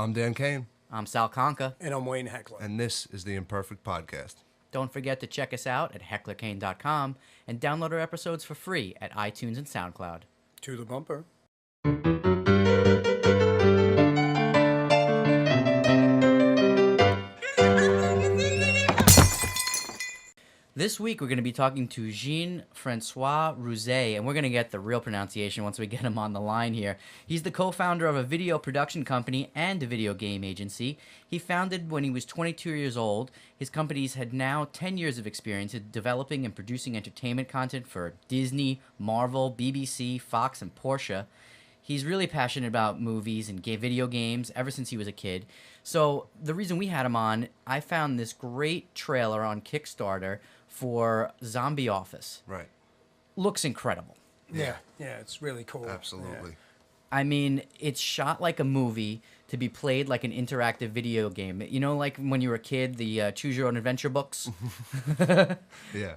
I'm Dan Kane. I'm Sal Conca. And I'm Wayne Heckler. And this is the Imperfect Podcast. Don't forget to check us out at hecklerkane.com and download our episodes for free at iTunes and SoundCloud. To the bumper. This week, we're going to be talking to Francois Rouze, and we're going to get the real pronunciation once we get him on the line here. He's the co-founder of a video production company and a video game agency. He founded when he was 22 years old. His companies had now 10 years of experience in developing and producing entertainment content for Disney, Marvel, BBC, Fox, and Porsche. He's really passionate about movies and video games ever since he was a kid. So the reason we had him on, I found this great trailer on Kickstarter for Zombie Office. Right. Looks incredible. Yeah, it's really cool. Absolutely. Yeah. I mean, it's shot like a movie to be played like an interactive video game. You know, like when you were a kid, the Choose Your Own Adventure books? Yeah.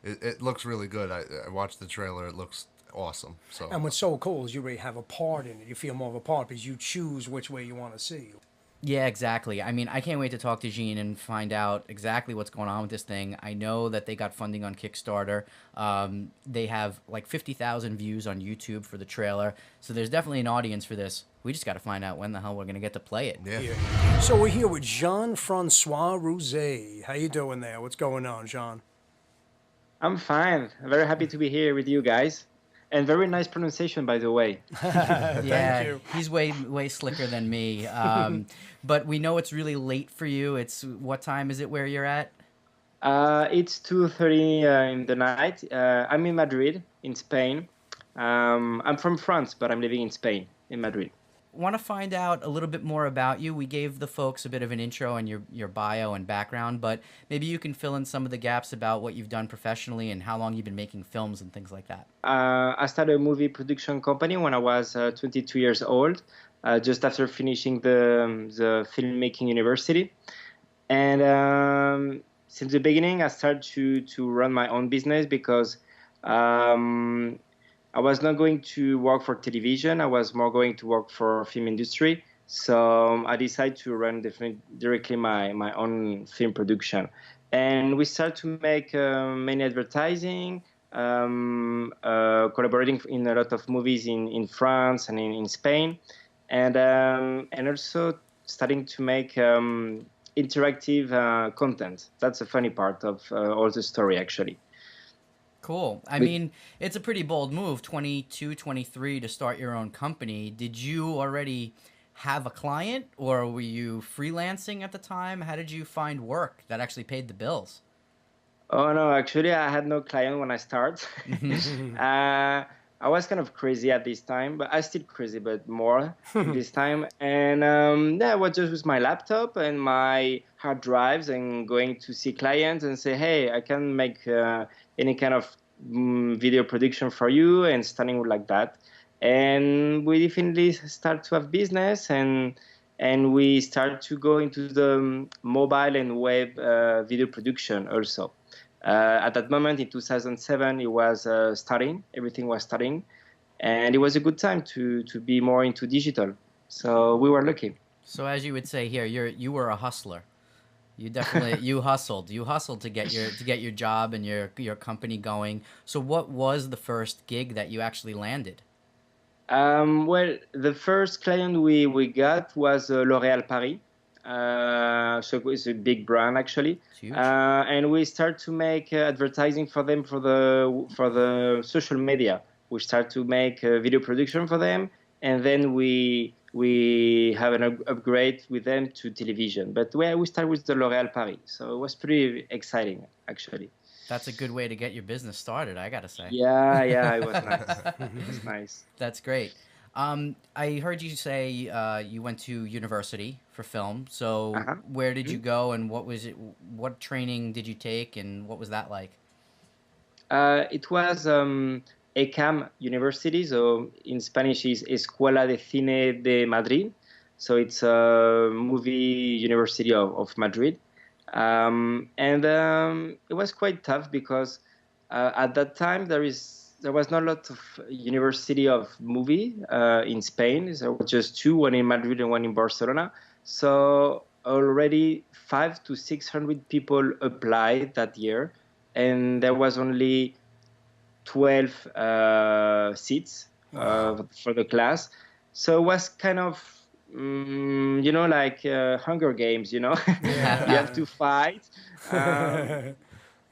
It looks really good. I watched the trailer. It looks awesome. So. And what's so cool is you really have a part in it. You feel more of a part because you choose which way you want to see. Yeah, exactly. I mean, I can't wait to talk to Jean and find out exactly what's going on with this thing. I know that they got funding on Kickstarter. They have like 50,000 views on YouTube for the trailer. So there's definitely an audience for this. We just got to find out when the hell we're going to get to play it. Yeah. So we're here with Francois Rouze. How you doing there? What's going on, Jean? I'm fine. I'm very happy to be here with you guys. And very nice pronunciation, by the way. Yeah, Thank you. He's way slicker than me. But we know it's really late for you. It's what time is it where you're at? It's 2:30 in the night. I'm in Madrid, in Spain. I'm from France, but I'm living in Spain, in Madrid. Want to find out a little bit more about you. We gave the folks a bit of an intro and your bio and background, but maybe you can fill in some of the gaps about what you've done professionally and how long you've been making films and things like that. I started a movie production company when I was 22 years old, just after finishing the filmmaking university. And since the beginning, I started to run my own business because I was not going to work for television. I was more going to work for film industry. So I decided to run directly my own film production. And we started to make many advertising, collaborating in a lot of movies in France and in Spain. And also starting to make interactive content. That's the funny part of all the story, actually. Cool. I mean, it's a pretty bold move, 22, 23, to start your own company. Did you already have a client, or were you freelancing at the time? How did you find work that actually paid the bills? Oh, no, actually, I had no client when I started. I was kind of crazy at this time, but I still crazy, but more this time. And I was just with my laptop and my hard drives and going to see clients and say, hey, I can make any kind of video production for you, and starting like that. And we definitely start to have business, and we start to go into the mobile and web video production also. At that moment in 2007, it was starting. Everything was starting. And it was a good time to be more into digital. So we were lucky. So as you would say here, you were a hustler. You definitely you hustled to get your job and your company going. So what was the first gig that you actually landed? Well, the first client we got was L'Oréal Paris. So it's a big brand actually, and we start to make advertising for them for the social media. We start to make video production for them, and then we have an upgrade with them to television. But we start with the L'Oréal Paris, so it was pretty exciting actually. That's a good way to get your business started, I gotta say. Yeah, it was nice. It was nice. That's great. I heard you say you went to university for film. So where did you go, and what was it? What training did you take, and what was that like? It was ECAM University, so in Spanish is Escuela de Cine de Madrid. So it's a movie university of Madrid. And it was quite tough because at that time there was not a lot of university of movie in Spain. There were just two, one in Madrid and one in Barcelona. So already 500 to 600 people applied that year, and there was only 12 seats for the class. So it was kind of, like Hunger Games, you have to fight.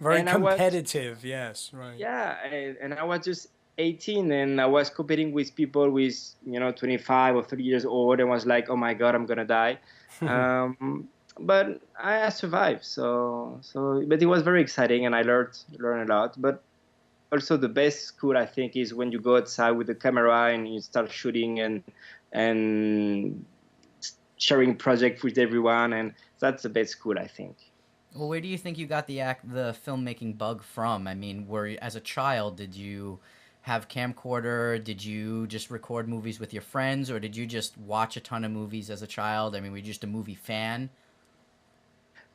Very and I was- competitive, yes, right. Yeah, and I was just 18, and I was competing with people with 25 or 30 years old, and was like, oh my god, I'm gonna die. But I survived. But it was very exciting, and I learned a lot. But also the best school, I think, is when you go outside with the camera and you start shooting and sharing project with everyone, and that's the best school, I think. Well, where do you think you got the filmmaking bug from? I mean, as a child, did you have camcorder? Did you just record movies with your friends, or did you just watch a ton of movies as a child? I mean, were you just a movie fan?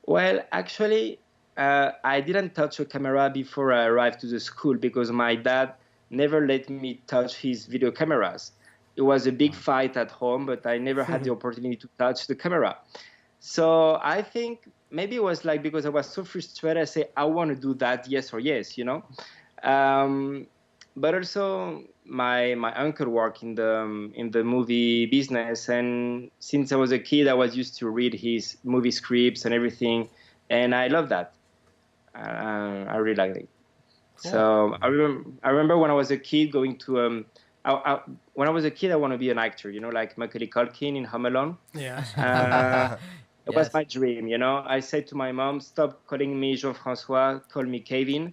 Well, actually, I didn't touch a camera before I arrived to the school because my dad never let me touch his video cameras. It was a big fight at home, but I never had the opportunity to touch the camera. So I think maybe it was like because I was so frustrated, I say, I want to do that, yes or yes, But also my uncle worked in the movie business, and since I was a kid, I was used to read his movie scripts and everything, and I love that. I really like it. Cool. So I remember when I was a kid going to when I was a kid, I want to be an actor, like Macaulay Culkin in Home Alone. Yeah. It was my dream, I said to my mom, stop calling me Jean-Francois, call me Kevin.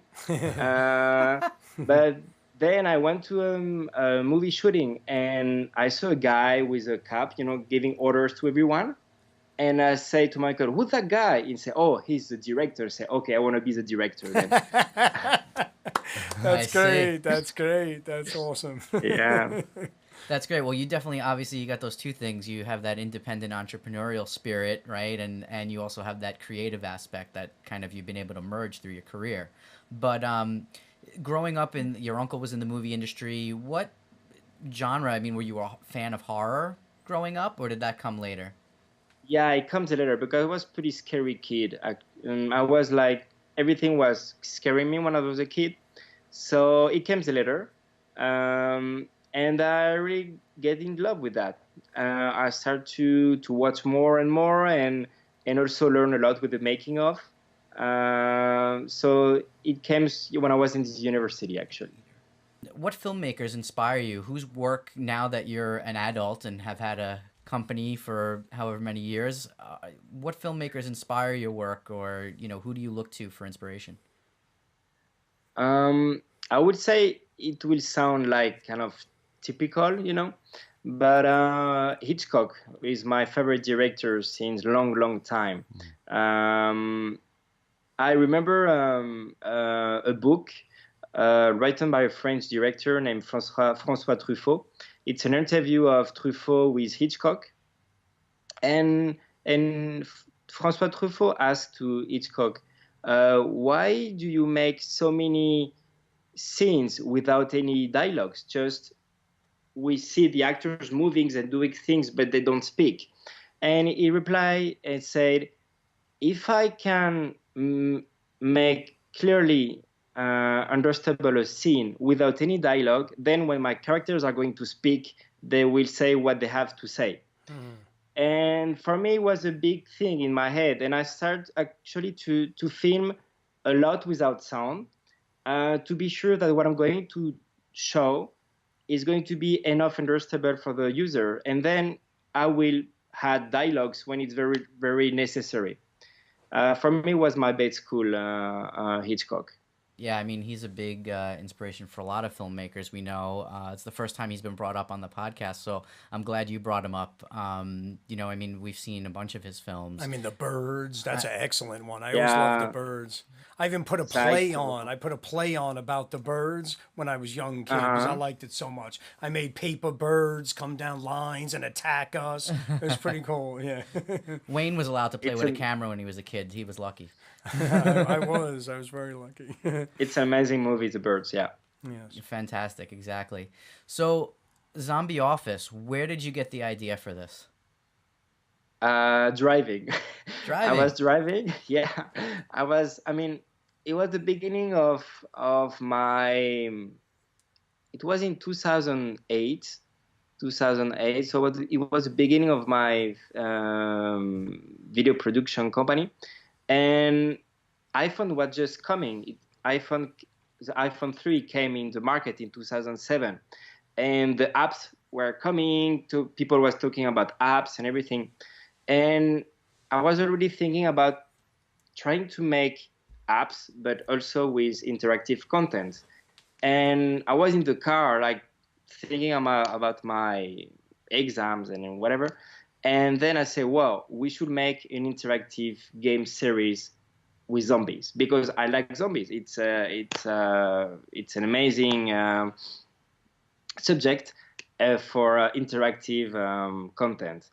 But then I went to a movie shooting, and I saw a guy with a cap, giving orders to everyone. And I say to Michael, who's that guy? And he say, oh, he's the director. I say, okay, I want to be the director then. That's great. That's great. That's awesome. Yeah. That's great. Well, you definitely, obviously, you got those two things. You have that independent entrepreneurial spirit, right? And you also have that creative aspect that kind of you've been able to merge through your career. But growing up, your uncle was in the movie industry. What genre? I mean, were you a fan of horror growing up, or did that come later? Yeah, it comes later because I was a pretty scary kid. I was like, everything was scaring me when I was a kid. So it comes later. And I really get in love with that. I start to watch more and more, and also learn a lot with the making of. So it came when I was in this university, actually. What filmmakers inspire you? Whose work, now that you're an adult and have had a company for however many years, what filmmakers inspire your work, or who do you look to for inspiration? I would say it will sound like kind of typical, but Hitchcock is my favorite director since long time. I remember a book written by a French director named Francois Truffaut. It's an interview of Truffaut with Hitchcock, and Francois Truffaut asked to Hitchcock, why do you make so many scenes without any dialogues? Just we see the actors moving and doing things, but they don't speak. And he replied and said, if I can make clearly understandable a scene without any dialogue, then when my characters are going to speak, they will say what they have to say. And for me, it was a big thing in my head. And I started actually to film a lot without sound, to be sure that what I'm going to show is going to be enough understandable for the user. And then I will add dialogues when it's very, very necessary. For me, it was my best school, Hitchcock. Yeah, I mean, he's a big inspiration for a lot of filmmakers we know. It's the first time he's been brought up on the podcast, so I'm glad you brought him up. I mean, we've seen a bunch of his films. I mean, The Birds, that's an excellent one. I always loved The Birds. I even put a play on. I put a play on about the birds when I was a young kid because I liked it so much. I made paper birds come down lines and attack us. It was pretty cool, yeah. Wayne was allowed to play with a camera when he was a kid. He was lucky. I was very lucky. It's an amazing movie, The Birds, yeah. Yes. Fantastic, exactly. So, Zombie Office, where did you get the idea for this? Driving. I Driving. was driving. Yeah, I mean, it was the beginning of my. It was in 2008. 2008. So it was the beginning of my video production company, and iPhone was just coming. The iPhone 3 came in the market in 2007, and the apps were coming. To people was talking about apps and everything, and I was already thinking about trying to make apps, but also with interactive content. And I was in the car, like thinking about my exams and whatever. And then I say, well, we should make an interactive game series with zombies because I like zombies. It's an amazing subject for interactive content.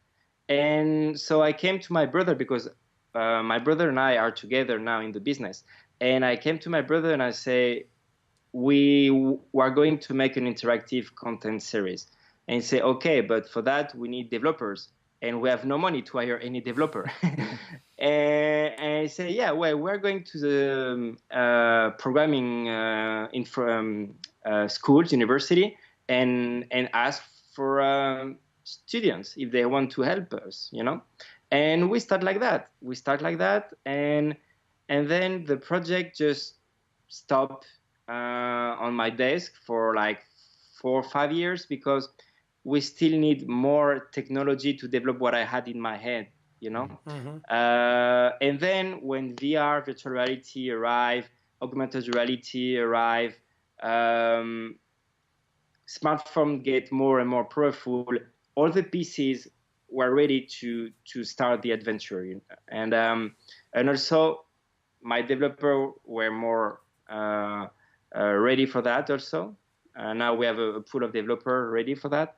And so I came to my brother because my brother and I are together now in the business. And I came to my brother and I say, we are going to make an interactive content series. And he say, okay, but for that we need developers, and we have no money to hire any developer. and I say, yeah, well, we're going to the programming schools, university, and ask for students if they want to help us, you know. And we start like that. And then the project just stopped on my desk for like 4 or 5 years because we still need more technology to develop what I had in my head, you know. And then when VR, virtual reality arrived, augmented reality arrived, smartphones get more and more powerful, all the pieces were ready to start the adventure, you know? And also my developer were more ready for that also. Now we have a pool of developers ready for that,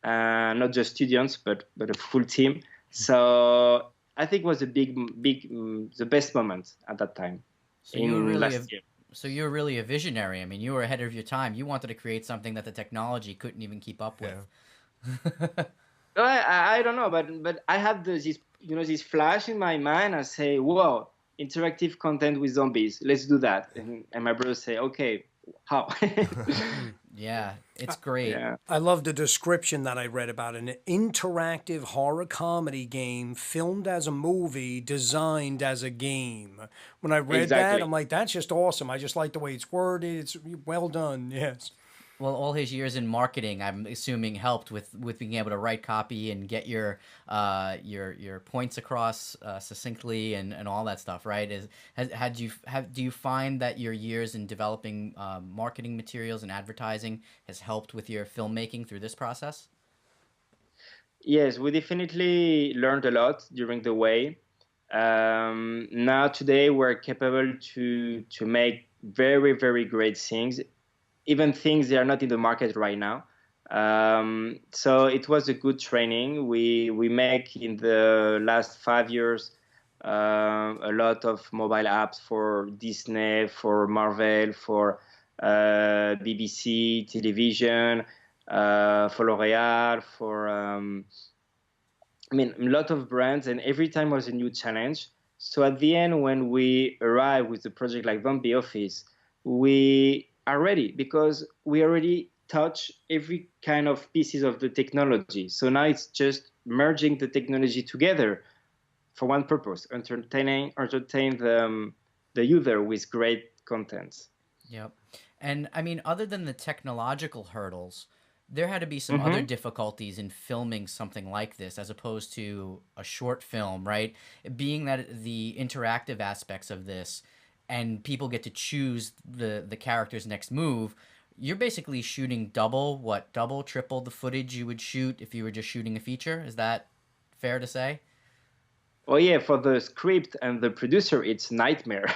not just students, but a full team. So I think it was the best moment at that time So you were really last year. so you were really a visionary. I mean, you were ahead of your time. You wanted to create something that the technology couldn't even keep up with. I don't know, but I had this flash in my mind. I say, whoa, interactive content with zombies. Let's do that. And my brother say, okay, how? Yeah, it's great. Yeah. I love the description that I read about an interactive horror comedy game filmed as a movie, designed as a game. When I read that, Exactly. I'm like, that's just awesome. I just like the way it's worded. It's well done. Yes. Well, all his years in marketing, I'm assuming, helped with being able to write copy and get your points across succinctly and all that stuff, right? Do you find that your years in developing marketing materials and advertising has helped with your filmmaking through this process? Yes, we definitely learned a lot during the way. Now today we're capable to make very, very great things, even things that are not in the market right now. So it was a good training. We make in the last 5 years a lot of mobile apps for Disney, for Marvel, for BBC television, for L'Oreal, for I mean, a lot of brands, and every time was a new challenge. So at the end, when we arrive with a project like Zombie Office, we are ready because we already touch every kind of pieces of the technology. So now it's just merging the technology together for one purpose: entertain the user with great content. Yep. And I mean, other than the technological hurdles, there had to be some other difficulties in filming something like this as opposed to a short film, right? Being that the interactive aspects of this and people get to choose the character's next move, you're basically shooting double, triple the footage you would shoot if you were just shooting a feature. Is that fair to say? Oh yeah, for the script and the producer, it's nightmare.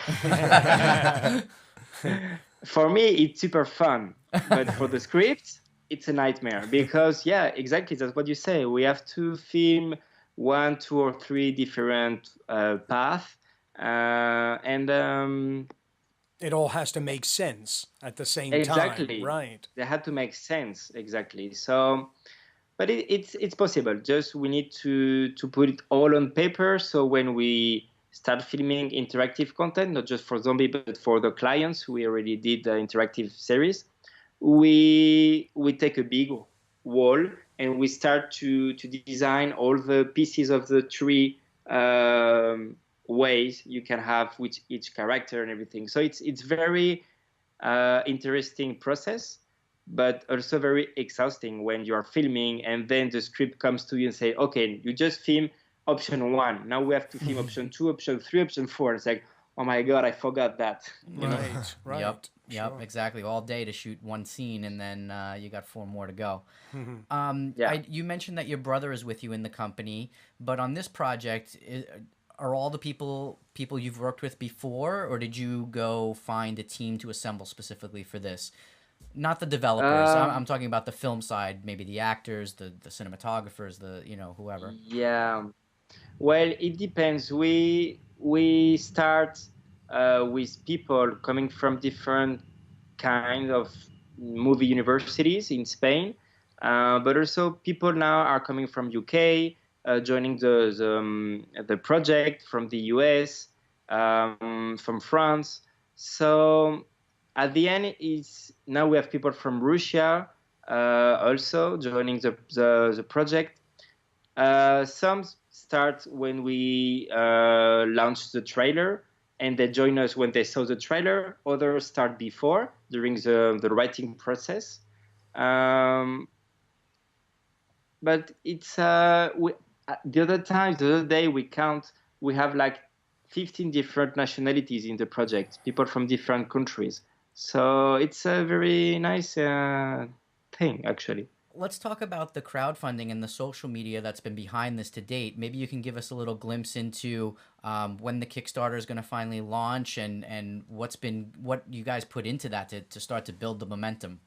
For me, it's super fun, but for the script, it's a nightmare because yeah, exactly, that's what you say. We have to film 1, 2, or 3 different paths, and It all has to make sense at the same time, Exactly. right? They had to make sense. Exactly. So, but it's possible. Just we need to put it all on paper. So when we start filming interactive content, not just for zombie, but for the clients, we already did the interactive series. We take a big wall and we start to design all the pieces of the tree, ways you can have with each character and everything. So it's very interesting process, but also very exhausting when you are filming and then the script comes to you and say, okay, you just film option one. Now we have to film option two, option three, option four. It's like, oh my God, I forgot that. You know? Right, right. Yep, yep, Sure. exactly. All day to shoot one scene, and then you got 4 more to go. Yeah. You mentioned that your brother is with you in the company, but on this project, are all the people you've worked with before, or did you go find a team to assemble specifically for this? Not the developers. I'm talking about the film side, maybe the actors, the cinematographers, the whoever. Yeah. Well, it depends. We start with people coming from different kind of movie universities in Spain, but also people now are coming from UK, joining the project from the US, from France. So at the end, is now we have people from Russia also joining the project. Some start when we launch the trailer, and they join us when they saw the trailer. Others start before, during the writing process. Um, but it's the other day we count, we have like 15 different nationalities in the project, people from different countries. So it's a very nice thing, actually. Let's talk about the crowdfunding and the social media that's been behind this to date. Maybe you can give us a little glimpse into when the Kickstarter is going to finally launch, and what you guys put into that to start to build the momentum.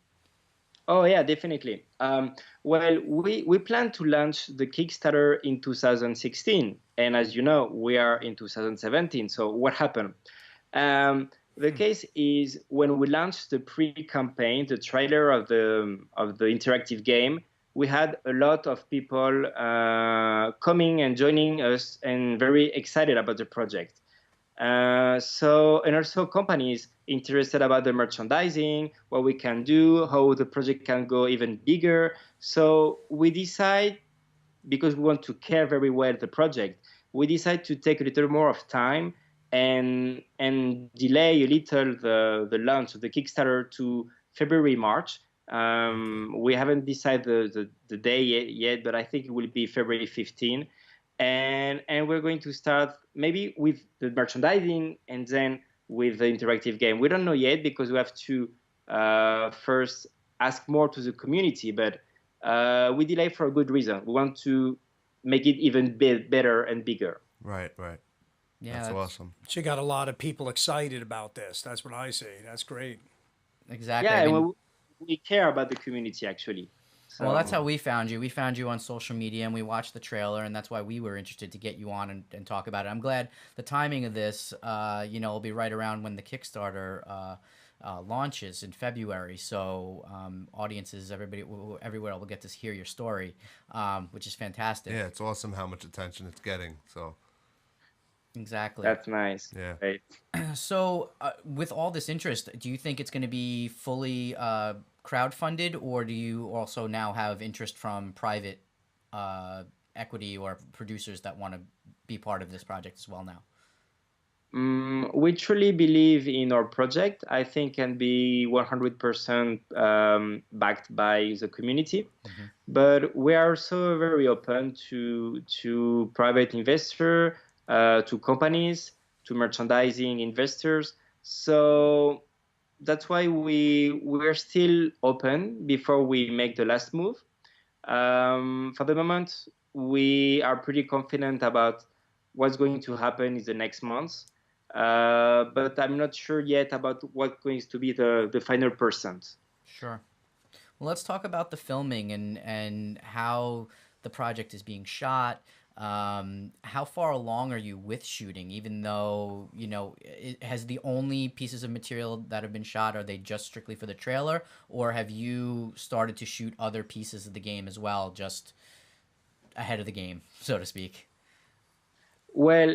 Oh yeah, definitely. Well, we plan to launch the Kickstarter in 2016, and as you know, we are in 2017. So what happened? The case is when we launched the pre-campaign, the trailer of the interactive game, we had a lot of people coming and joining us and very excited about the project. And also companies interested about the merchandising, what we can do, how the project can go even bigger. So we decide, because we want to care very well the project, we decide to take a little more of time and delay a little the launch of the Kickstarter to February, March. We haven't decided the day yet, but I think it will be February 15. And we're going to start maybe with the merchandising and then with the interactive game. We don't know yet because we have to first ask more to the community, but we delay for a good reason. We want to make it even better and bigger. Right, right. Yeah, That's awesome. She got a lot of people excited about this. That's what I see. That's great. exactly. Yeah, I mean, well, we care about the community actually. So, well, that's how we found you. We found you on social media, and we watched the trailer, and that's why we were interested to get you on and talk about it. I'm glad the timing of this, will be right around when the Kickstarter launches in February. So audiences, everywhere will get to hear your story, which is fantastic. Yeah, it's awesome how much attention it's getting. So Exactly. that's nice. yeah. Right. So, with all this interest, do you think it's going to be fully crowdfunded, or do you also now have interest from private equity or producers that want to be part of this project as well now? We truly believe in our project. I think can be 100% backed by the community, but we are also very open to private investor, to companies, to merchandising investors. So that's why we're still open before we make the last move. For the moment, we are pretty confident about what's going to happen in the next months. But I'm not sure yet about what's going to be the final percent. Sure. Well, let's talk about the filming and how the project is being shot. How far along are you with shooting? Even though has the only pieces of material that have been shot, are they just strictly for the trailer, or have you started to shoot other pieces of the game as well, just ahead of the game, so to speak? Well,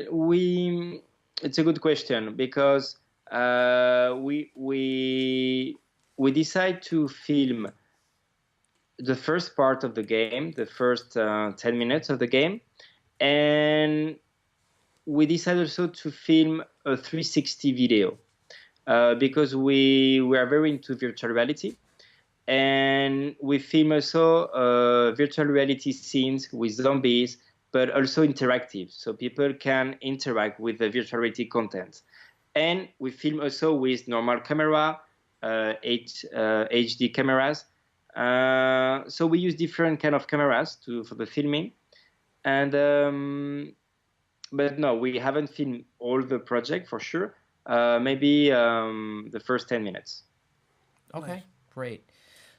it's a good question because we decide to film the first part of the game, the first 10 minutes of the game, and we decided also to film a 360 video because we are very into virtual reality, and we film also virtual reality scenes with zombies, but also interactive, so people can interact with the virtual reality content. And we film also with normal camera, HD cameras. So we use different kind of cameras for the filming. And but no, we haven't filmed all the project for sure. Maybe the first 10 minutes. Okay, great.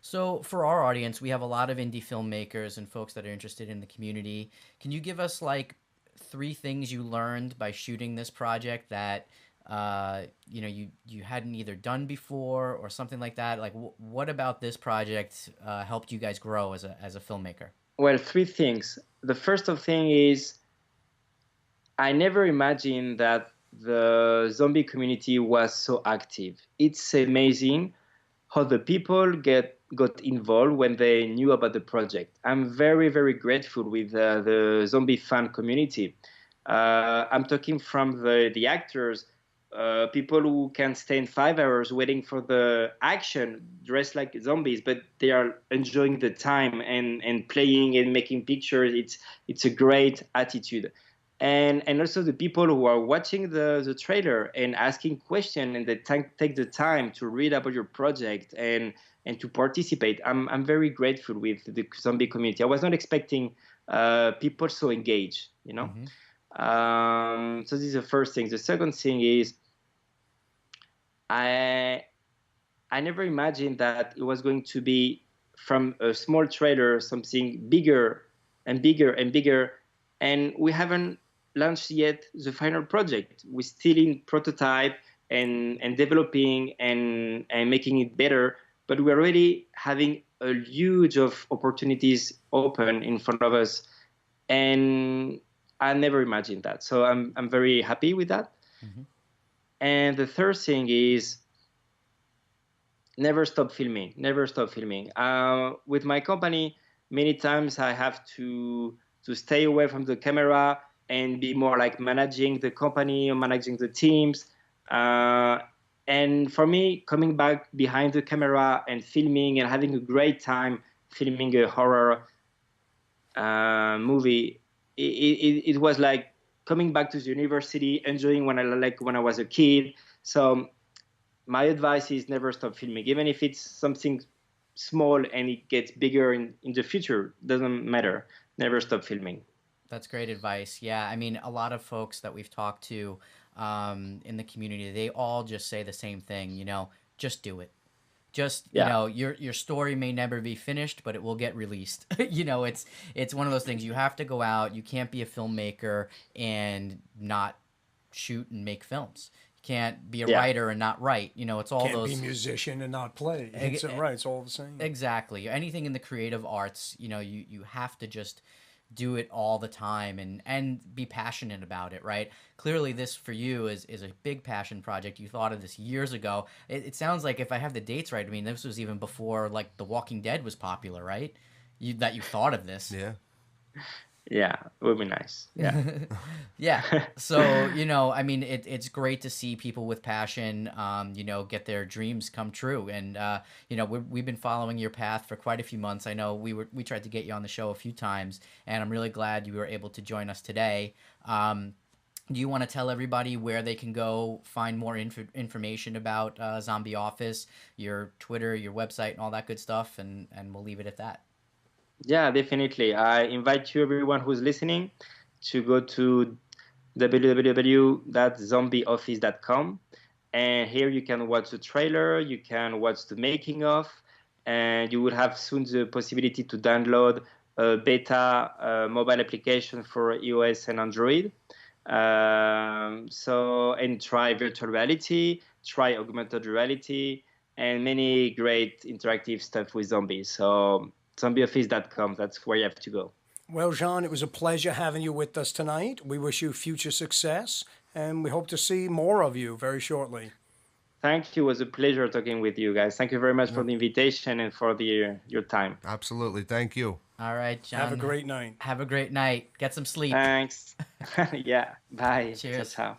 So for our audience, we have a lot of indie filmmakers and folks that are interested in the community. Can you give us like 3 things you learned by shooting this project that you hadn't either done before or something like that? Like what about this project helped you guys grow as a filmmaker? Well, 3 things. The first of thing is I never imagined that the zombie community was so active. It's amazing how the people got involved when they knew about the project. I'm very, very grateful with the zombie fan community. I'm talking from the actors, people who can stand 5 hours waiting for the action, dressed like zombies, but they are enjoying the time and playing and making pictures. It's a great attitude. And also the people who are watching the trailer and asking questions, and they take the time to read about your project and to participate. I'm very grateful with the zombie community. I was not expecting people so engaged, So this is the first thing. The second thing is I never imagined that it was going to be from a small trailer something bigger and bigger and bigger, and we haven't launched yet the final project. We're still in prototype and developing and making it better, but we're already having a huge of opportunities open in front of us, and I never imagined that. So I'm very happy with that. Mm-hmm. And the third thing is never stop filming. Never stop filming. With my company, many times I have to stay away from the camera and be more like managing the company or managing the teams. And for me, coming back behind the camera and filming and having a great time filming a horror movie, it was like coming back to the university, enjoying when I was a kid. So my advice is never stop filming, even if it's something small and it gets bigger in the future. Doesn't matter. Never stop filming. That's great advice. Yeah, I mean, a lot of folks that we've talked to in the community, they all just say the same thing. Just do it. Just your story may never be finished, but it will get released. It's one of those things. You have to go out. You can't be a filmmaker and not shoot and make films. You can't be a writer and not write. It's all those. Can't be a musician and not play. It's right. It's all the same. Exactly. Anything in the creative arts, you have to just do it all the time and be passionate about it, right? Clearly this for you is a big passion project. You thought of this years ago. It sounds like, if I have the dates right, I mean, this was even before like The Walking Dead was popular, right? You thought of this. Yeah. Yeah, it would be nice. Yeah. Yeah. So, I mean, it's great to see people with passion, get their dreams come true. And, we've been following your path for quite a few months. I know we tried to get you on the show a few times, and I'm really glad you were able to join us today. Do you want to tell everybody where they can go find more information about Zombie Office, your Twitter, your website, and all that good stuff? And we'll leave it at that. Yeah, definitely. I invite you, everyone who's listening, to go to www.zombieoffice.com. And here you can watch the trailer, you can watch the making of, and you will have soon the possibility to download a beta mobile application for iOS and Android. And try virtual reality, try augmented reality, and many great interactive stuff with zombies. So zombieoffice.com, that's where you have to go. Well, Jean, it was a pleasure having you with us tonight. We wish you future success, and we hope to see more of you very shortly. Thank you. It was a pleasure talking with you guys. Thank you very much for the invitation and for your time. Absolutely. Thank you. All right, John. Have a great night. Have a great night. Get some sleep. Thanks. Yeah. Bye. Cheers. Ciao.